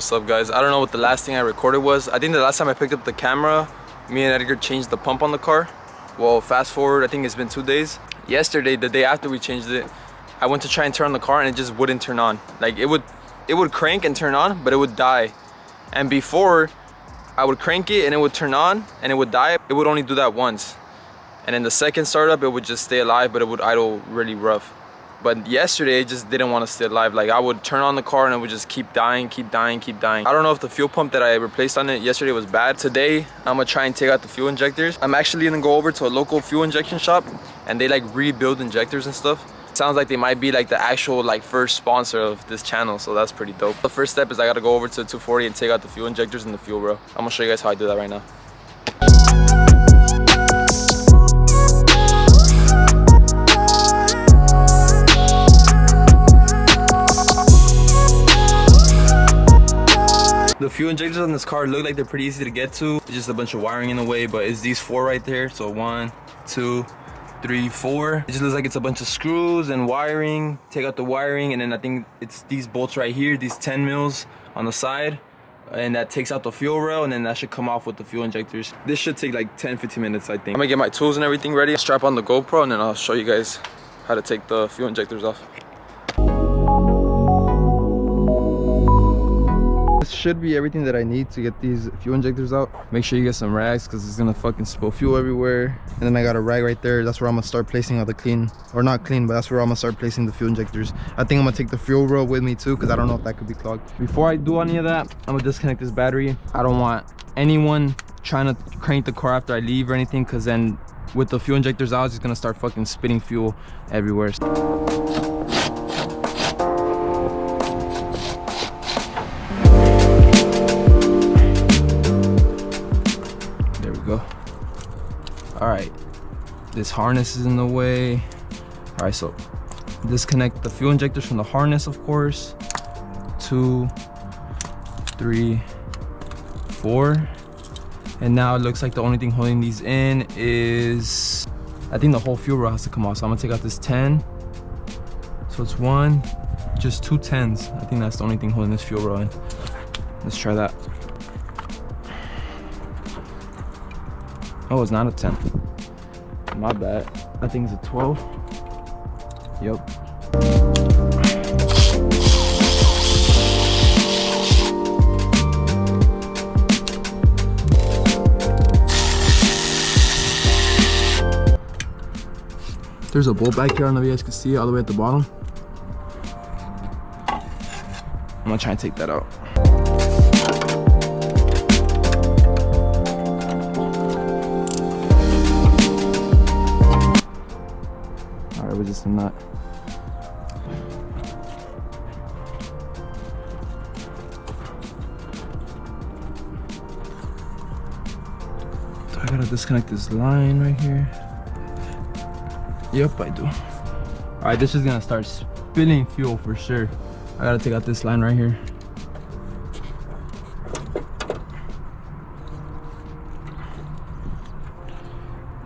what's up, guys? I don't know what the last thing I recorded was. I think the last time I picked up the camera, me and Edgar changed the pump on the car. Well, fast forward, I think it's been 2 days. Yesterday, the day after we changed it, I went to try and turn on the car and it just wouldn't turn on. Like it would crank and turn on, but it would die. And before, I would crank it and it would turn on and it would die. It would only do that once. And then the second startup, it would just stay alive, but it would idle really rough. But yesterday, it just didn't want to stay alive. Like I would turn on the car and it would just keep dying, keep dying, keep dying. I don't know if the fuel pump that I replaced on it yesterday was bad. Today, I'm gonna try and take out the fuel injectors. I'm actually gonna go over to a local fuel injection shop and they like rebuild injectors and stuff. Sounds like they might be like the actual like first sponsor of this channel, so that's pretty dope. The first step is I gotta go over to 240 and take out the fuel injectors and the fuel rail. I'm gonna show you guys how I do that right now. The fuel injectors on this car look like they're pretty easy to get to. It's just a bunch of wiring in the way, but it's these 4 right there. So 1, 2, 3, 4. It just looks like it's a bunch of screws and wiring. Take out the wiring, and then I think it's these bolts right here, these 10 mils on the side, and that takes out the fuel rail, and then that should come off with the fuel injectors. This should take like 10-15 minutes, I think. I'm gonna get my tools and everything ready. I'll strap on the GoPro, and then I'll show you guys how to take the fuel injectors off. This should be everything that I need to get these fuel injectors out. Make sure you get some rags because it's gonna fucking spill fuel everywhere. And then I got a rag right there. That's where I'm gonna start placing all the clean, or not clean, but that's where I'm gonna start placing the fuel injectors. I think I'm gonna take the fuel rail with me too because I don't know if that could be clogged. Before I do any of that, I'm gonna disconnect this battery. I don't want anyone trying to crank the car after I leave or anything, because then with the fuel injectors out, it's just gonna start fucking spitting fuel everywhere. All right, this harness is in the way. All right, so disconnect the fuel injectors from the harness, of course. 2, 3, 4. And now it looks like the only thing holding these in is, I think the whole fuel rail has to come off. So I'm gonna take out this 10. So it's just 2 10s. I think that's the only thing holding this fuel rail in. Let's try that. Oh, it's not a 10. My bad. I think it's a 12. Yep. There's a bolt back here. I don't know if you guys can see it all the way at the bottom. I'm gonna try and take that out. Was just a nut. So I gotta disconnect this line right here. Yep, I do. All right, this is gonna start spilling fuel for sure. I gotta take out this line right here.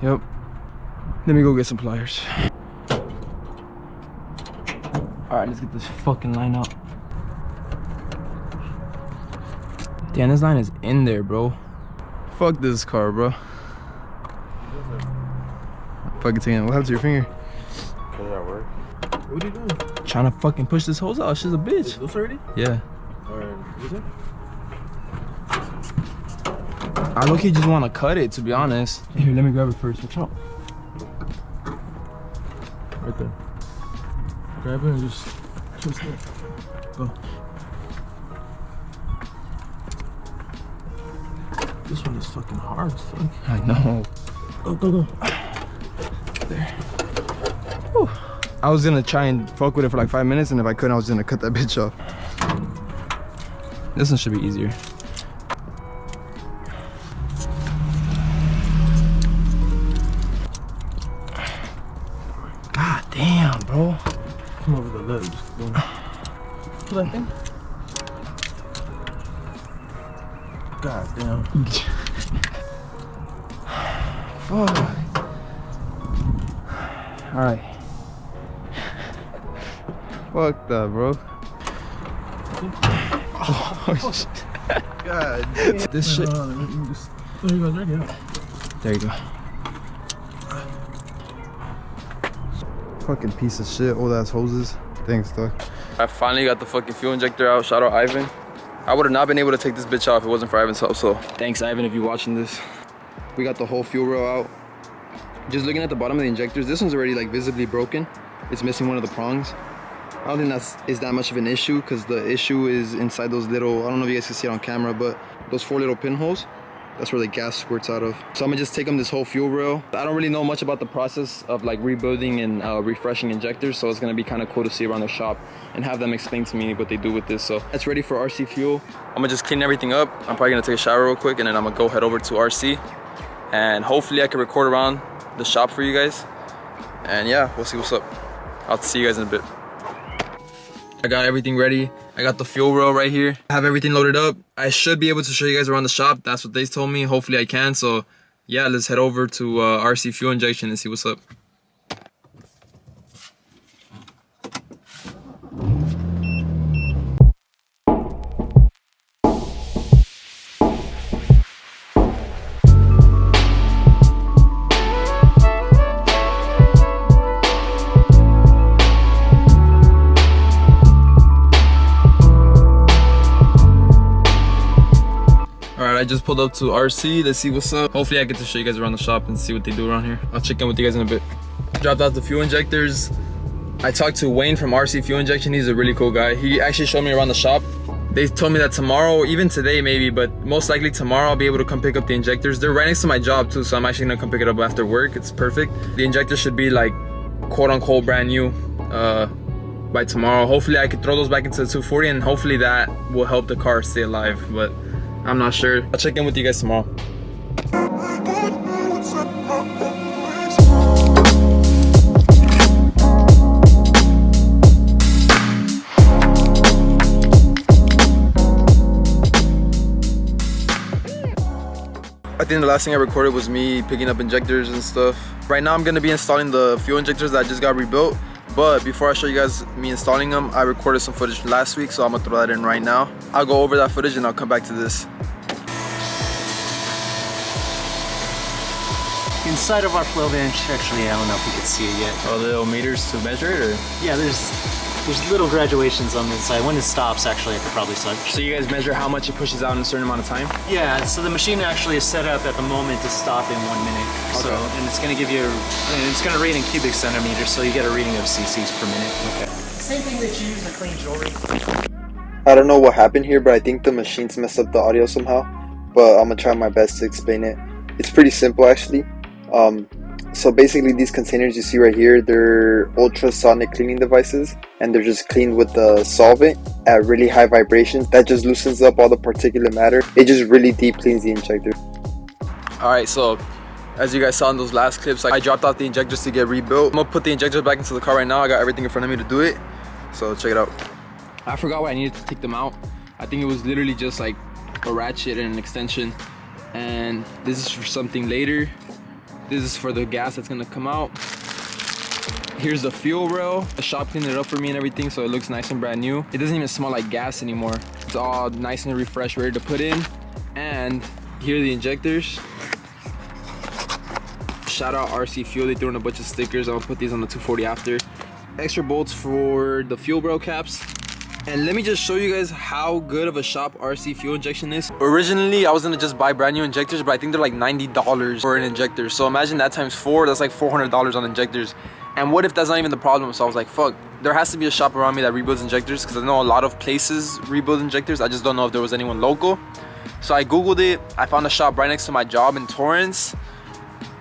Yep. Let me go get some pliers. All right, let's get this fucking line out. Damn, this line is in there, bro. Fuck this car, bro. Fucking taking it. What happened to your finger? Does that work? What are you doing? Trying to fucking push this hose out. She's a bitch. This already? Yeah. Is it? I low-key just want to cut it, to be honest. Here, let me grab it first. Watch out. Right there. Grab it and just twist it. Go. This one is fucking hard as fuck. I know. Go, go, go. There. Whew. I was gonna try and fuck with it for like 5 minutes, and if I couldn't, I was gonna cut that bitch off. This one should be easier. God damn, bro. Come over the lid. Just go. Feel that thing? God damn. Fuck. Alright. Fuck that, bro. Oh, shit. God. This shit. There you go, right here. There you go. Fucking piece of shit, old ass hoses. Thanks, dog. I finally got the fucking fuel injector out. Shout out Ivan. I would have not been able to take this bitch out if it wasn't for Ivan's help, so thanks Ivan if you're watching this. We got the whole fuel rail out. Just looking at the bottom of the injectors, this one's already like visibly broken. It's missing one of the prongs. I don't think is that much of an issue because the issue is inside those little, I don't know if you guys can see it on camera, but those 4 little pinholes, that's where the gas squirts out of. So I'm gonna just take them this whole fuel rail. I don't really know much about the process of like rebuilding and refreshing injectors, so it's gonna be kind of cool to see around the shop and have them explain to me what they do with this. So that's ready for RC fuel. I'm gonna just clean everything up. I'm probably gonna take a shower real quick and then I'm gonna go head over to RC and hopefully I can record around the shop for you guys. And yeah, we'll see what's up. I'll see you guys in a bit. I got everything ready. I got the fuel rail right here. I have everything loaded up. I should be able to show you guys around the shop. That's what they told me. Hopefully I can. So yeah, let's head over to RC fuel injection and see what's up. I just pulled up to RC. Let's see what's up. Hopefully I get to show you guys around the shop and see what they do around here. I'll check in with you guys in a bit. Dropped out the fuel injectors. I talked to Wayne from RC Fuel Injection. He's a really cool guy. He actually showed me around the shop. They told me that tomorrow, even today maybe, but most likely tomorrow I'll be able to come pick up the injectors. They're right next to my job too, so I'm actually gonna come pick it up after work. It's perfect. The injectors should be like quote unquote brand new by tomorrow. Hopefully I could throw those back into the 240 and hopefully that will help the car stay alive, but I'm not sure. I'll check in with you guys tomorrow. I think the last thing I recorded was me picking up injectors and stuff. Right now I'm gonna be installing the fuel injectors that I just got rebuilt. But before I show you guys me installing them, I recorded some footage from last week, so I'm gonna throw that in right now. I'll go over that footage and I'll come back to this. Inside of our flow bench, actually, I don't know if you can see it yet. Oh, the little meters to measure it, or? Yeah, there's little graduations on the inside. When it stops, actually, I could probably start. So you guys measure how much it pushes out in a certain amount of time? Yeah, so the machine actually is set up at the moment to stop in 1 minute. Okay. So, and it's gonna give you, it's gonna read in cubic centimeters, so you get a reading of cc's per minute. Okay. Same thing that you use to clean jewelry. I don't know what happened here, but I think the machines messed up the audio somehow. But I'm gonna try my best to explain it. It's pretty simple actually. So basically these containers you see right here, they're ultrasonic cleaning devices, and they're just cleaned with the solvent at really high vibrations. That just loosens up all the particulate matter. It just really deep cleans the injector. Alright, so as you guys saw in those last clips, I dropped out the injectors to get rebuilt. I'm gonna put the injectors back into the car right now. I got everything in front of me to do it, so check it out. I forgot why I needed to take them out. I think it was literally just like a ratchet and an extension, and this is for something later. This is for the gas that's gonna come out. Here's the fuel rail. The shop cleaned it up for me and everything, so it looks nice and brand new. It doesn't even smell like gas anymore. It's all nice and refreshed, ready to put in. And here are the injectors. Shout out RC Fuel, they threw in a bunch of stickers. I'll put these on the 240 after. Extra bolts for the fuel rail caps. And let me just show you guys how good of a shop RC Fuel Injection is. Originally, I was gonna just buy brand new injectors, but I think they're like $90 for an injector. So imagine that times 4, that's like $400 on injectors. And what if that's not even the problem? So I was like, fuck, there has to be a shop around me that rebuilds injectors, because I know a lot of places rebuild injectors. I just don't know if there was anyone local. So I Googled it. I found a shop right next to my job in Torrance,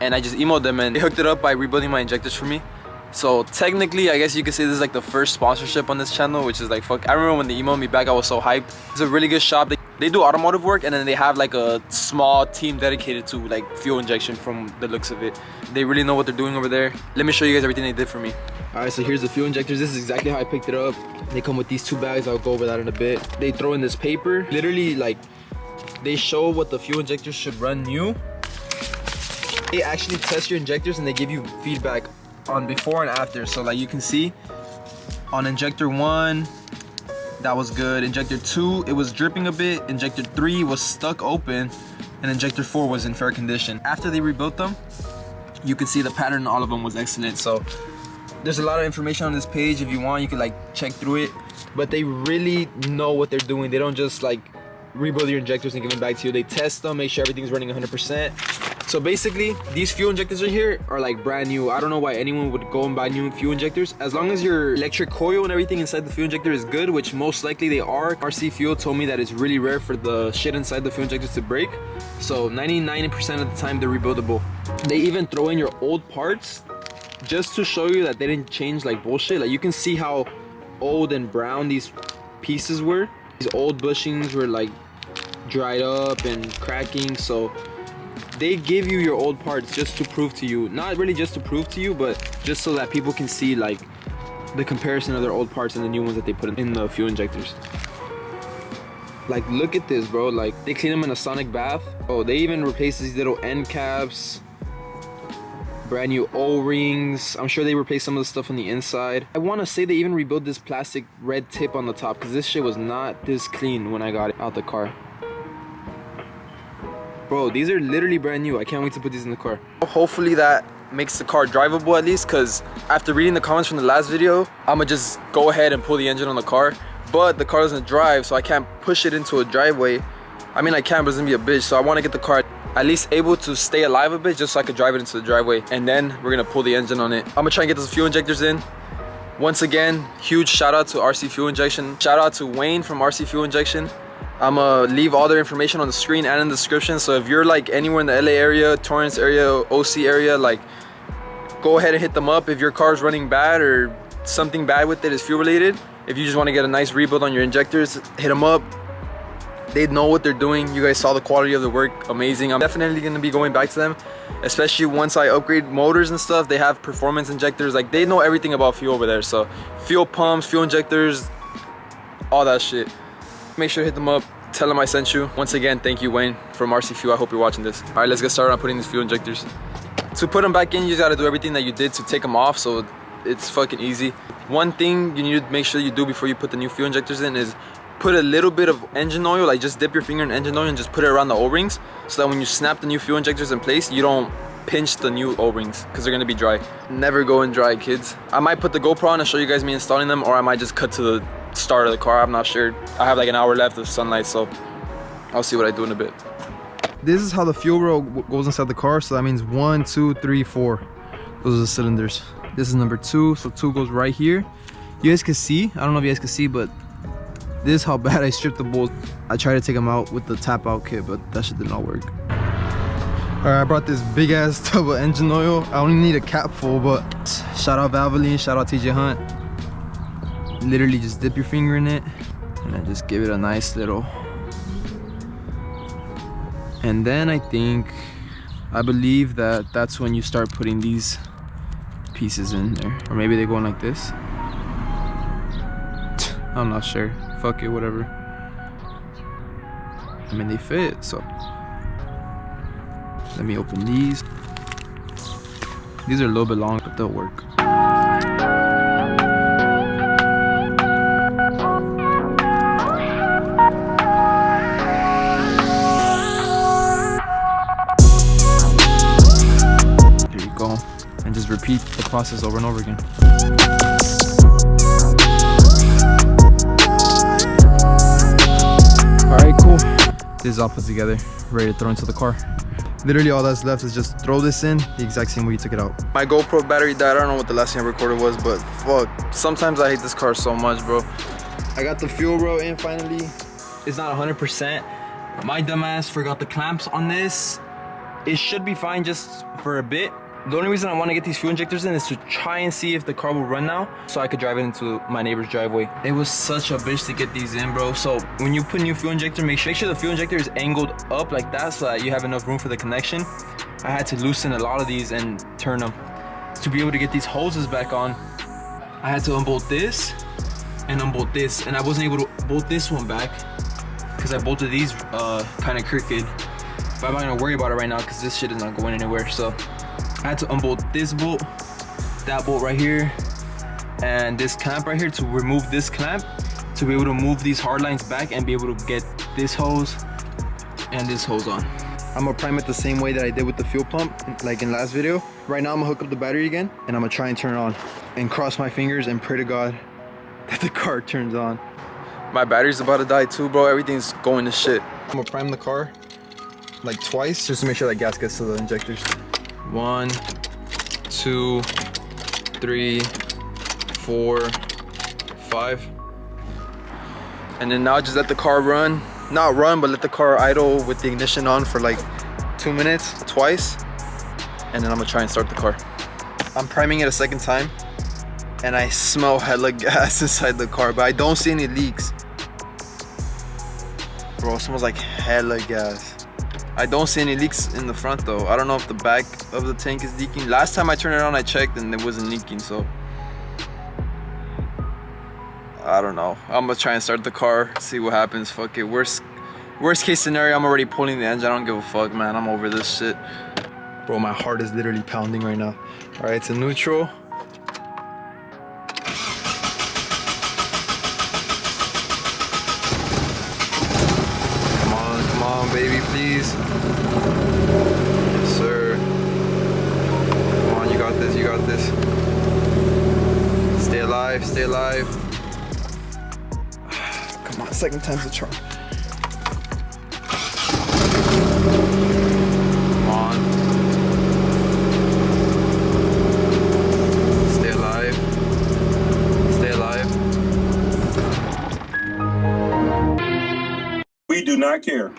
and I just emailed them and they hooked it up by rebuilding my injectors for me. So technically, I guess you could say this is like the first sponsorship on this channel, which is like, fuck. I remember when they emailed me back, I was so hyped. It's a really good shop. They do automotive work, and then they have like a small team dedicated to like fuel injection from the looks of it. They really know what they're doing over there. Let me show you guys everything they did for me. All right, so here's the fuel injectors. This is exactly how I picked it up. They come with these 2 bags. I'll go over that in a bit. They throw in this paper. Literally, like, they show what the fuel injectors should run new. They actually test your injectors and they give you feedback on before and after. So like you can see on injector 1, that was good. Injector 2, it was dripping a bit. Injector 3 was stuck open, and Injector 4 was in fair condition. After they rebuilt them, you can see the pattern in all of them was excellent. So there's a lot of information on this page. If you want, you can like check through it, but they really know what they're doing. They don't just like rebuild your injectors and give them back to you. They test them, make sure everything's running 100%. So basically, these fuel injectors right here are like brand new. I don't know why anyone would go and buy new fuel injectors. As long as your electric coil and everything inside the fuel injector is good, which most likely they are. RC Fuel told me that it's really rare for the shit inside the fuel injectors to break. So 99% of the time they're rebuildable. They even throw in your old parts just to show you that they didn't change like bullshit. Like you can see how old and brown these pieces were. These old bushings were like dried up and cracking. So they give you your old parts just to prove to you, not really just to prove to you, but just so that people can see like the comparison of their old parts and the new ones that they put in the fuel injectors. Like look at this, bro. Like they clean them in a sonic bath. Oh, they even replace these little end caps. Brand new O-rings. I'm sure they replaced some of the stuff on the inside. I want to say they even rebuilt this plastic red tip on the top, because this shit was not this clean when I got it out the car. Bro, these are literally brand new. I can't wait to put these in the car. Hopefully that makes the car drivable at least, because after reading the comments from the last video, I'm gonna just go ahead and pull the engine on the car, but the car doesn't drive, so I can't push it into a driveway. I mean I can, but it's gonna be a bitch. So I want to get the car at least able to stay alive a bit, just so I could drive it into the driveway, and then we're gonna pull the engine on it. I'm gonna try and get those fuel injectors in. Once again, huge shout out to RC Fuel Injection. Shout out to Wayne from RC Fuel Injection. I'm gonna leave all their information on the screen and in the description. So if you're like anywhere in the LA area, Torrance area, OC area, like go ahead and hit them up. If your car's running bad or something bad with it is fuel related, if you just want to get a nice rebuild on your injectors, hit them up. They know what they're doing. You guys saw the quality of the work, amazing. I'm definitely gonna be going back to them, especially once I upgrade motors and stuff. They have performance injectors, like they know everything about fuel over there. So fuel pumps, fuel injectors, all that shit. Make sure to hit them up, tell them I sent you. Once again, thank you Wayne from RC Fuel. I hope you're watching this. All right, let's get started on putting these fuel injectors. To put them back in, you just gotta do everything that you did to take them off, so it's fucking easy. One thing you need to make sure you do before you put the new fuel injectors in is put a little bit of engine oil, like just dip your finger in engine oil and just put it around the O-rings, so that when you snap the new fuel injectors in place, you don't pinch the new O-rings, because they're gonna be dry. Never go in dry, kids. I might put the GoPro on and show you guys me installing them, or I might just cut to the start of the car. I'm not sure. I have like an hour left of sunlight, so I'll see what I do in a bit. This is how the fuel row goes inside the car. So that means 1, 2, 3, 4. Those are the cylinders. This is number 2, so 2 goes right here. You guys can see, I don't know if you guys can see, but this is how bad I stripped the bolts. I tried to take them out with the tap out kit, but that shit did not work. All right, I brought this big ass tub of engine oil. I only need a cap full, but shout out Valvoline, shout out TJ Hunt. Literally just dip your finger in it and then just give it a nice little. And then I believe that that's when you start putting these pieces in there. Or maybe they go in like this. I'm not sure. Fuck it, whatever. I mean, they fit, so. Let me open these. These are a little bit long, but they'll work. There you go. And just repeat the process over and over again. Alright, cool. This is all put together, ready to throw into the car. Literally all that's left is just throw this in the exact same way you took it out. My GoPro battery died. I don't know what the last thing I recorded was, but fuck. Sometimes I hate this car so much, bro. I got the fuel row in finally. It's not 100%. My dumbass forgot the clamps on this. It should be fine just for a bit. The only reason I want to get these fuel injectors in is to try and see if the car will run now, so I could drive it into my neighbor's driveway. It was such a bitch to get these in, bro. So when you put a new fuel injector, make sure the fuel injector is angled up like that, so that you have enough room for the connection. I had to loosen a lot of these and turn them. To be able to get these hoses back on, I had to unbolt this and unbolt this, and I wasn't able to bolt this one back because I bolted these kind of crooked. But I'm not gonna worry about it right now because this shit is not going anywhere. So I had to unbolt this bolt, that bolt right here, and this clamp right here to remove this clamp to be able to move these hard lines back and be able to get this hose and this hose on. I'm gonna prime it the same way that I did with the fuel pump, like in last video. Right now I'm gonna hook up the battery again and I'm gonna try and turn it on and cross my fingers and pray to God that the car turns on. My battery's about to die too, bro. Everything's going to shit. I'm gonna prime the car like twice just to make sure that gas gets to the injectors. 1, 2, 3, 4, 5. And then now just let the car run. Not run, but let the car idle with the ignition on for like 2 minutes, twice. And then I'm gonna try and start the car. I'm priming it a second time and I smell hella gas inside the car, but I don't see any leaks. Bro, it smells like hella gas. I don't see any leaks in the front though. I don't know if the back of the tank is leaking. Last time I turned it on, I checked and it wasn't leaking, so I don't know. I'm gonna try and start the car, see what happens. Fuck it. Worst case scenario, I'm already pulling the engine. I don't give a fuck, man. I'm over this shit. Bro, my heart is literally pounding right now. All right, it's in neutral. Come on, baby, please. Yes, sir. Come on, you got this, you got this. Stay alive, stay alive. Come on, second time's the charm. Come on. Stay alive. Stay alive. We do not care.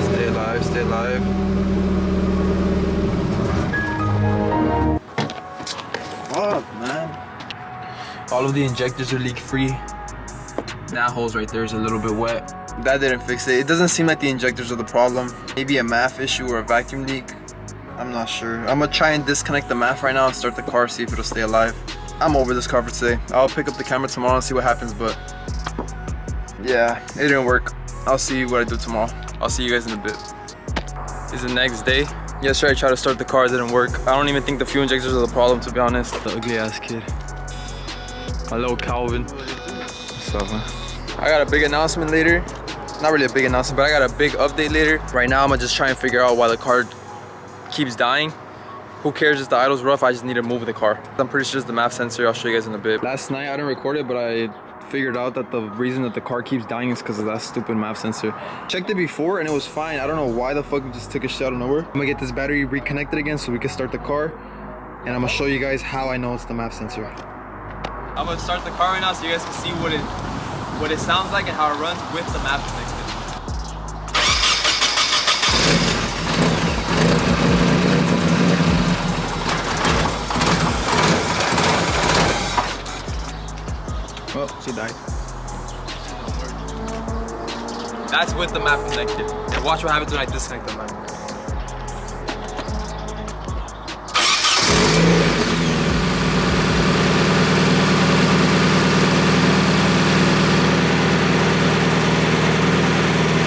Stay alive, stay alive. Fuck, man. All of the injectors are leak free. That hose right there is a little bit wet. That didn't fix it. It doesn't seem like the injectors are the problem. Maybe a MAF issue or a vacuum leak. I'm not sure. I'm gonna try and disconnect the MAF right now and start the car, see if it'll stay alive. I'm over this car for today. I'll pick up the camera tomorrow and see what happens, but yeah, it didn't work. I'll see what I do tomorrow. I'll see you guys in a bit. It's the next day. Yesterday I tried to start the car, it didn't work. I don't even think the fuel injectors are the problem, to be honest. The ugly ass kid. My little Calvin. What's up, man? I got a big announcement later. Not really a big announcement, but I got a big update later. Right now I'm gonna just try and figure out why the car keeps dying. Who cares if the idle's rough? I just need to move the car. I'm pretty sure it's the MAF sensor. I'll show you guys in a bit. Last night I didn't record it, but I figured out that the reason that the car keeps dying is because of that stupid MAF sensor. Checked it before and it was fine. I don't know why the fuck we just took a shit out of nowhere. I'm gonna get this battery reconnected again so we can start the car, and I'm gonna show you guys how I know it's the MAF sensor. I'm gonna start the car right now so you guys can see what it sounds like and how it runs with the MAF connected. Oh, she died. That's with the MAF connected. And watch what happens when I disconnect the MAF.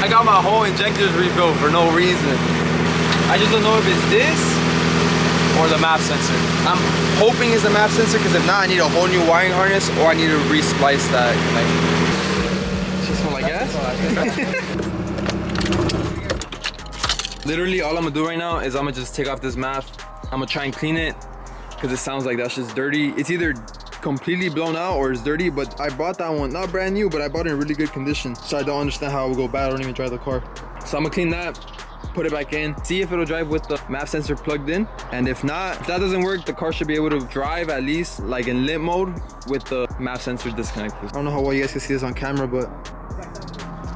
I got my whole injectors rebuilt for no reason. I just don't know if it's this or the MAF sensor. I'm hoping it's the MAF sensor, because if not, I need a whole new wiring harness or I need to re-splice that connector. Just smell like gas? Literally all I'm gonna do right now is I'm gonna just take off this MAF. I'm gonna try and clean it because it sounds like that's just dirty. It's either completely blown out or it's dirty, but I bought that one, not brand new, but I bought it in really good condition. So I don't understand how it will go bad. I don't even drive the car. So I'm gonna clean that, put it back in, see if it'll drive with the MAF sensor plugged in. And if not, if that doesn't work, the car should be able to drive at least like in limp mode with the MAF sensor disconnected. I don't know how well you guys can see this on camera, but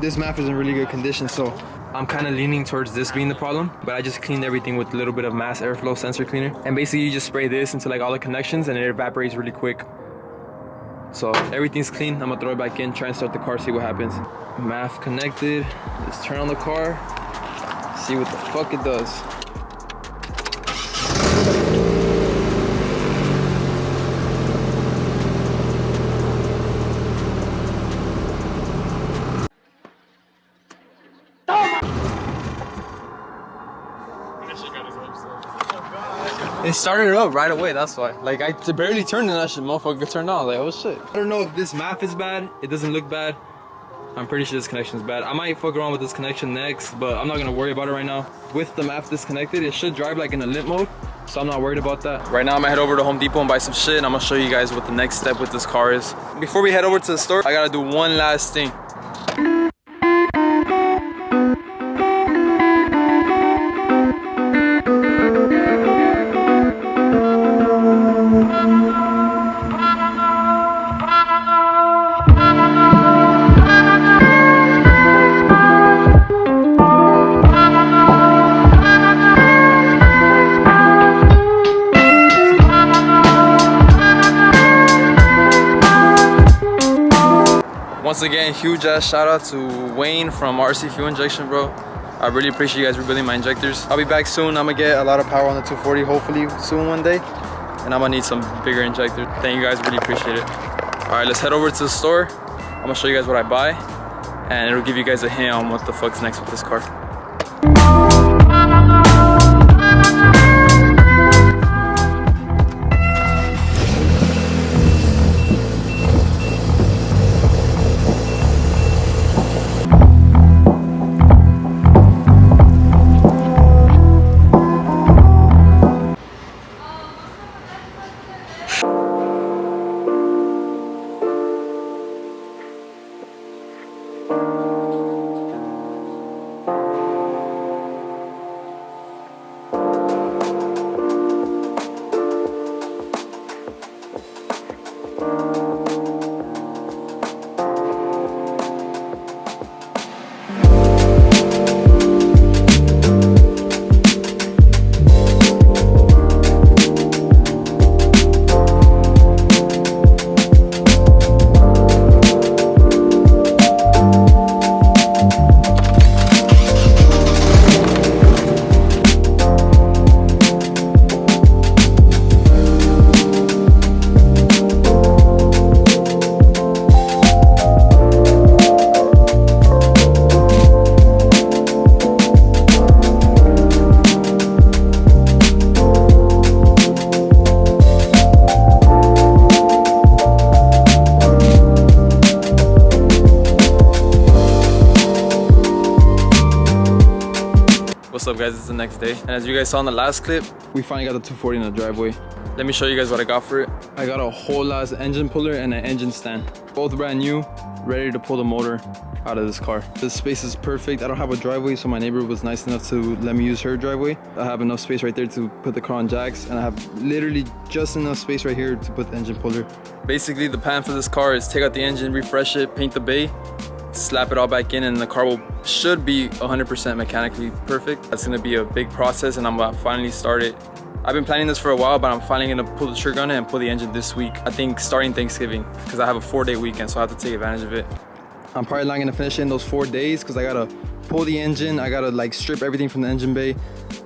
this MAF is in really good condition, so I'm kind of leaning towards this being the problem. But I just cleaned everything with a little bit of mass airflow sensor cleaner, and basically you just spray this into like all the connections and it evaporates really quick. So everything's clean. I'm gonna throw it back in, try and start the car, see what happens. MAF connected. Let's turn on the car, see what the fuck it does. It started up right away, that's why. Like, I barely turned and that shit motherfucker turned on. Like, oh shit. I don't know if this map is bad. It doesn't look bad. I'm pretty sure this connection is bad. I might fuck around with this connection next, but I'm not gonna worry about it right now. With the map disconnected, it should drive like in a limp mode, so I'm not worried about that. Right now, I'm gonna head over to Home Depot and buy some shit, and I'm gonna show you guys what the next step with this car is. Before we head over to the store, I gotta do one last thing. Once again, huge ass shout out to Wayne from RC Fuel Injection, bro. I really appreciate you guys rebuilding my injectors. I'll be back soon. I'm gonna get a lot of power on the 240 hopefully soon one day, and I'm gonna need some bigger injectors. Thank you guys, really appreciate it. All right, let's head over to the store. I'm gonna show you guys what I buy, and it'll give you guys a hint on what the fuck's next with this car. What's up guys, it's the next day, and as you guys saw in the last clip, we finally got the 240 in the driveway. Let me show you guys what I got for it. I got a whole ass engine puller and an engine stand, both brand new, ready to pull the motor out of this car. This space is perfect. I don't have a driveway, so my neighbor was nice enough to let me use her driveway. I have enough space right there to put the car on jacks, and I have literally just enough space right here to put the engine puller. Basically, the plan for this car is take out the engine, refresh it, paint the bay, slap it all back in, and the car should be 100% mechanically perfect. That's gonna be a big process, and I'm gonna finally start it. I've been planning this for a while, but I'm finally gonna pull the trigger on it and pull the engine this week. I think starting Thanksgiving, because I have a 4-day weekend, so I have to take advantage of it. I'm probably not gonna finish it in those 4 days, because I gotta pull the engine, I gotta like strip everything from the engine bay.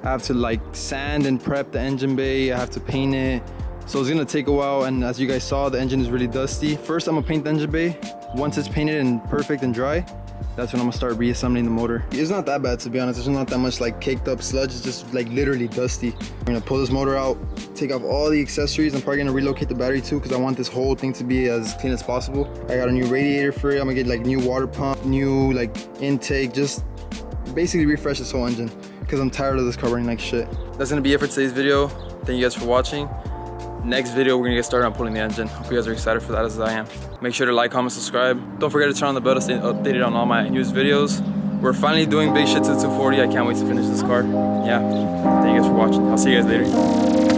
I have to like sand and prep the engine bay, I have to paint it. So it's gonna take a while, and as you guys saw, the engine is really dusty. First, I'm gonna paint the engine bay. Once it's painted and perfect and dry, that's when I'm gonna start reassembling the motor. It's not that bad, to be honest. There's not that much like caked up sludge. It's just like literally dusty. I'm gonna pull this motor out, take off all the accessories. I'm probably gonna relocate the battery too, because I want this whole thing to be as clean as possible. I got a new radiator for it. I'm gonna get like new water pump, new like intake, just basically refresh this whole engine, because I'm tired of this car running like shit. That's gonna be it for today's video. Thank you guys for watching. Next video, we're gonna get started on pulling the engine. Hope you guys are excited for that as I am. Make sure to like, comment, subscribe. Don't forget to turn on the bell to stay updated on all my newest videos. We're finally doing big shit to the 240. I can't wait to finish this car. Yeah, thank you guys for watching. I'll see you guys later.